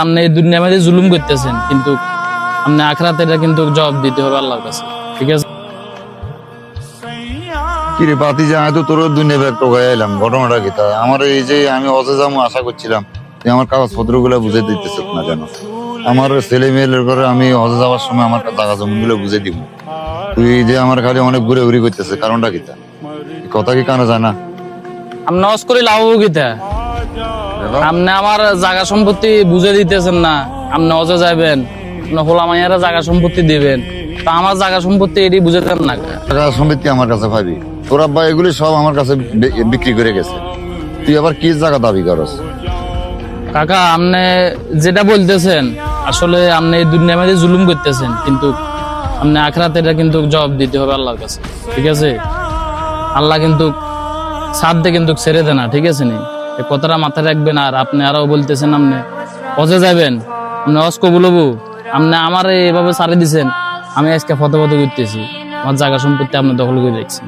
আপনি এই দুনিয়ার মধ্যে জুলুম করতেছেন, কিন্তু আপনি আখিরাতে এটা কিন্তু জবাব দিতে হবে আল্লাহর কাছে, ঠিক আছে? কি রে বাতি যা তো তোর দুনিয়া ব্যাগ টোকাই এলাম, ঘটনাটা কি? তা আমার এই যে আমি অজে যাবো আশা করছিলাম, তুই আমার কাগজপত্র গুলো বুঝে দিতেছ না কেন? আমার ছেলে মেয়ের ঘরে আমি অজে যাওয়ার সময় আমার জায়গা জমি গুলো বুঝে দিব, তুই যে আমার খালি অনেক ঘুরে ঘুরি করতেছে, কারণটা কি? তা কথা কি কানা যায় না? আপনি অস করে লাভ গীতা, আপনি আমার জায়গা সম্পত্তি বুঝে দিতেছেন না। আপনি অজে যাবেন, হোলা মাইয়ারা জায়গা সম্পত্তি দিবেন, তা আমার জায়গা সম্পত্তি এটি বুঝে দেন না। টাকা সম্পত্তি আমার কাছে ভাবি, তোর আব্বা এগুলি সব আমার কাছে বিক্রি করে গেছে, তুই আবার কি জায়গা দাবি করস? কাকা, আপনি যেটা বলতেছেন আসলে আপনি এই দুনিয়ার মধ্যে জুলুম করতেছেন, কিন্তু আপনি আখিরাতে এটা কিন্তু জবাব দিতে হবে আল্লাহর কাছে, ঠিক আছে? আল্লাহ কিন্তু সাথ দিয়ে কিন্তু ছেড়ে দেয় না, ঠিক আছে নি? এই কথাটা মাথায় রাখবেন। আর আপনি আরো বলতেছেন আপনি অজে যাবেন, আপনি অজ কবুল হবো, আপনি আমার এভাবে ছাড়ে দিছেন, আমি আজকে ফটো করতেছি, আমার জায়গা সম্পত্তি আপনি দখল করে দেখছেন।